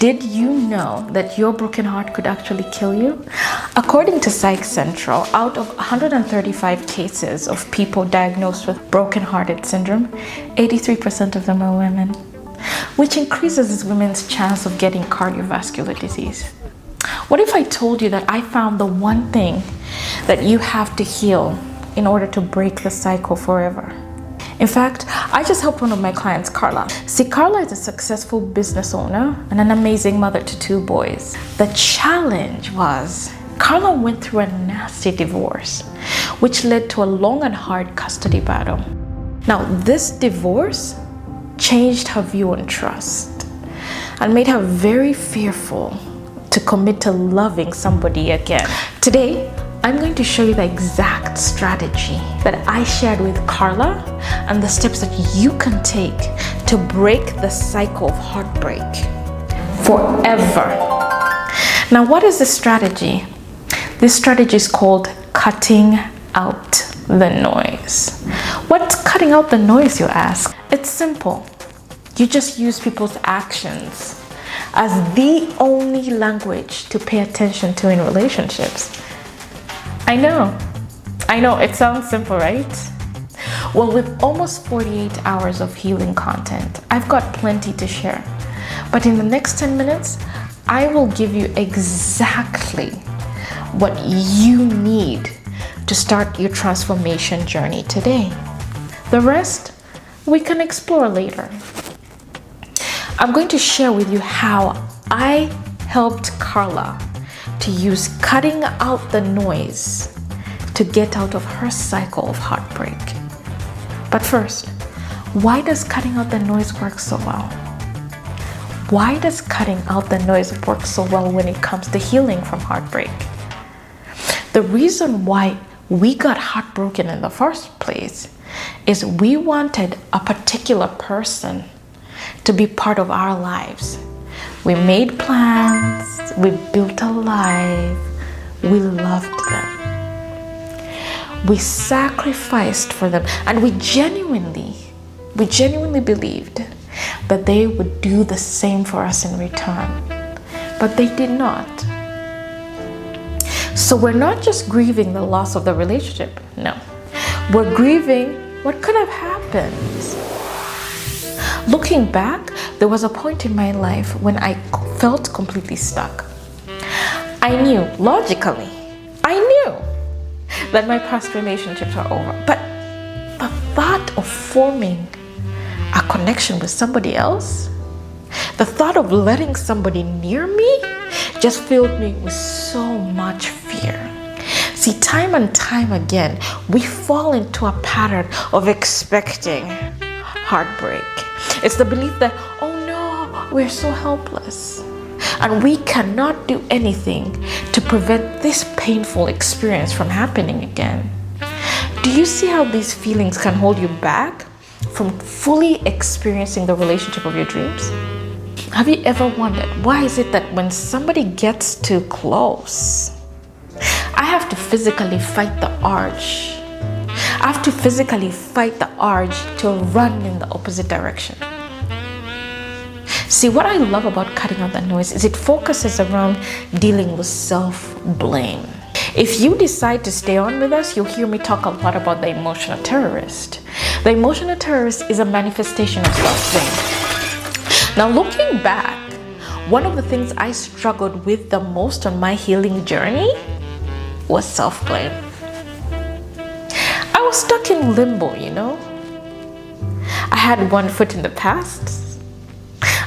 Did you know that your broken heart could actually kill you? According to Psych Central, out of 135 cases of people diagnosed with broken-hearted syndrome, 83% of them are women, which increases women's chance of getting cardiovascular disease. What if I told you that I found the one thing that you have to heal in order to break the cycle forever? In fact, I just helped one of my clients, Kharla. See, Kharla is a successful business owner and an amazing mother to 2 boys. The challenge was Kharla went through a nasty divorce, which led to a long and hard custody battle. Now, this divorce changed her view on trust and made her very fearful to commit to loving somebody again. Today, I'm going to show you the exact strategy that I shared with Kharla and the steps that you can take to break the cycle of heartbreak forever. Now, what is this strategy? This strategy is called cutting out the noise. What's cutting out the noise, you ask? It's simple. You just use people's actions as the only language to pay attention to in relationships. I know, it sounds simple, right? Well, with almost 48 hours of healing content, I've got plenty to share. But in the next 10 minutes, I will give you exactly what you need to start your transformation journey today. The rest, we can explore later. I'm going to share with you how I helped Kharla to use cutting out the noise to get out of her cycle of heartbreak. But first, why does cutting out the noise work so well? Why does cutting out the noise work so well when it comes to healing from heartbreak? The reason why we got heartbroken in the first place is we wanted a particular person to be part of our lives. We made plans, we built a life, we loved them. We sacrificed for them, and we genuinely believed that they would do the same for us in return. But they did not. So we're not just grieving the loss of the relationship, no. We're grieving what could have happened. Looking back, there was a point in my life when I felt completely stuck. I knew, logically, that my past relationships are over. But the thought of forming a connection with somebody else, the thought of letting somebody near me just filled me with so much fear. See, time and time again, we fall into a pattern of expecting heartbreak. It's the belief that, oh no, we're so helpless. And we cannot do anything to prevent this painful experience from happening again. Do you see how these feelings can hold you back from fully experiencing the relationship of your dreams? Have you ever wondered, why is it that when somebody gets too close, I have to physically fight the urge? I have to physically fight the urge to run in the opposite direction. See, what I love about cutting out the noise is it focuses around dealing with self-blame. If you decide to stay on with us, you'll hear me talk a lot about the emotional terrorist. The emotional terrorist is a manifestation of self-blame. Now, looking back, one of the things I struggled with the most on my healing journey was self-blame. I was stuck in limbo, I had one foot in the past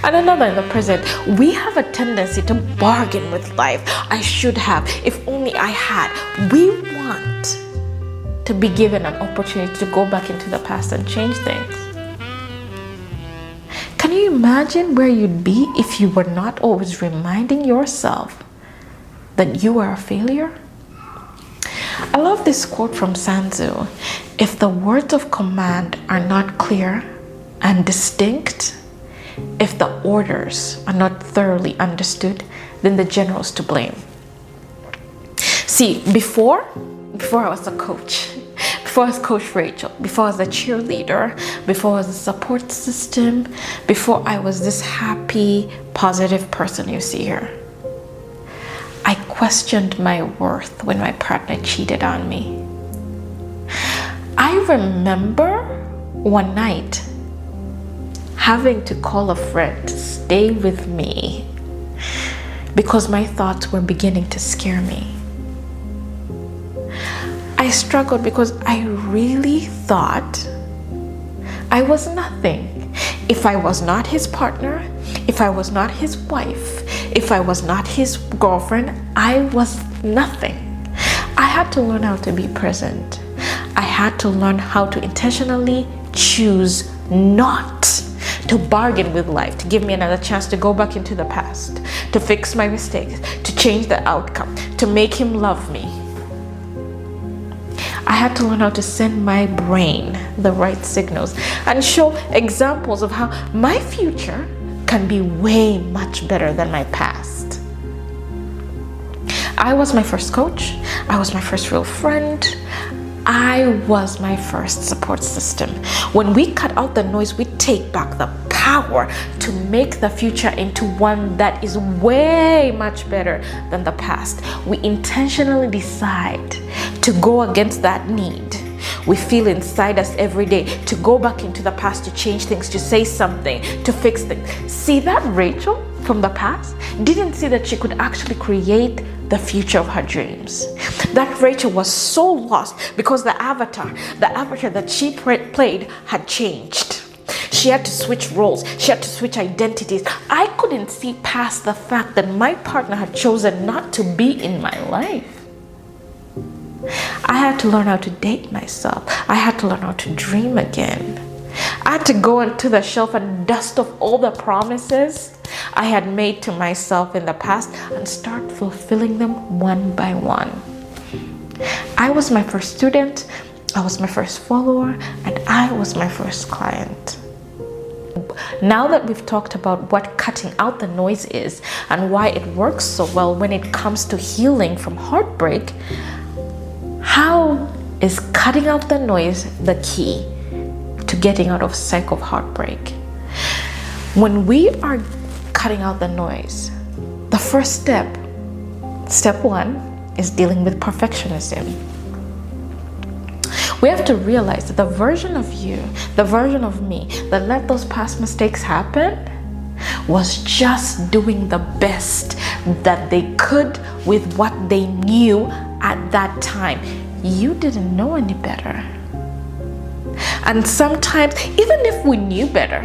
and another in the present. We have a tendency to bargain with life. I should have, if only I had. We want to be given an opportunity to go back into the past and change things. Can you imagine where you'd be if you were not always reminding yourself that you are a failure? I love this quote from Sun Tzu. If the words of command are not clear and distinct, if the orders are not thoroughly understood, then the general's to blame. See, before I was a coach, Before I was Coach Rachel, before I was a cheerleader, before I was a support system, before I was this happy, positive person you see here. I questioned my worth when my partner cheated on me. I remember one night having to call a friend to stay with me because my thoughts were beginning to scare me. I struggled because I really thought I was nothing. If I was not his partner, if I was not his wife, if I was not his girlfriend, I was nothing. I had to learn how to be present. I had to learn how to intentionally choose not to bargain with life, to give me another chance to go back into the past, to fix my mistakes, to change the outcome, to make him love me. I had to learn how to send my brain the right signals and show examples of how my future can be way much better than my past. I was my first coach. I was my first real friend. I was my first support system. When we cut out the noise, we take back the power to make the future into one that is way much better than the past. We intentionally decide to go against that need we feel inside us every day, to go back into the past, to change things, to say something, to fix things. See, that Rachel from the past didn't see that she could actually create the future of her dreams. That Rachel was so lost because the avatar that she played had changed. She had to switch roles. She had to switch identities. I couldn't see past the fact that my partner had chosen not to be in my life. I had to learn how to date myself. I had to learn how to dream again. I had to go into the shelf and dust off all the promises I had made to myself in the past and start fulfilling them one by one. I was my first student, I was my first follower, and I was my first client. Now that we've talked about what cutting out the noise is and why it works so well when it comes to healing from heartbreak, how is cutting out the noise the key to getting out of cycle of heartbreak? When we are cutting out the noise, the first step one, is dealing with perfectionism. We have to realize that the version of you, the version of me that let those past mistakes happen was just doing the best that they could with what they knew at that time. You didn't know any better. And sometimes, even if we knew better,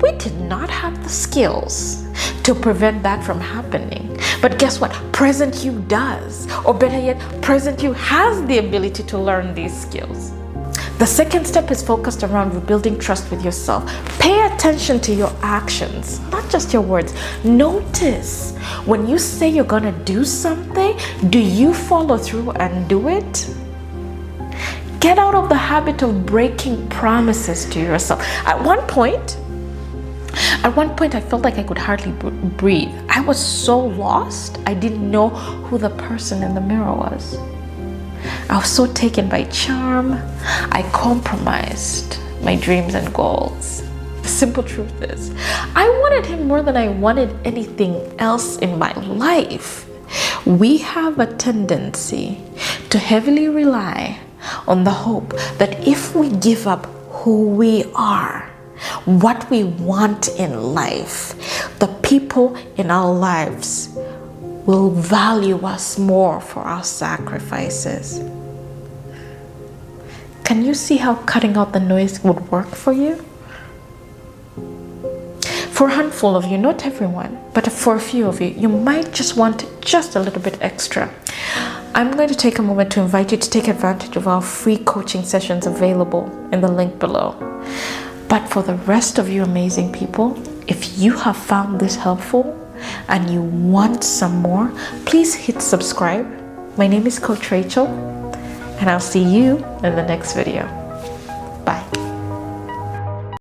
we did not have the skills to prevent that from happening. But guess what? Present you does. Or better yet, present you has the ability to learn these skills. The second step is focused around rebuilding trust with yourself. Pay attention to your actions, not just your words. Notice when you say you're gonna do something, do you follow through and do it? Get out of the habit of breaking promises to yourself. At one point, I felt like I could hardly breathe. I was so lost, I didn't know who the person in the mirror was. I was so taken by charm, I compromised my dreams and goals. The simple truth is, I wanted him more than I wanted anything else in my life. We have a tendency to heavily rely on the hope that if we give up who we are, what we want in life, the people in our lives will value us more for our sacrifices. Can you see how cutting out the noise would work for you? For a handful of you, not everyone, but for a few of you, you might just want just a little bit extra. I'm going to take a moment to invite you to take advantage of our free coaching sessions available in the link below. But for the rest of you amazing people, if you have found this helpful and you want some more, please hit subscribe. My name is Coach Rachel, and I'll see you in the next video.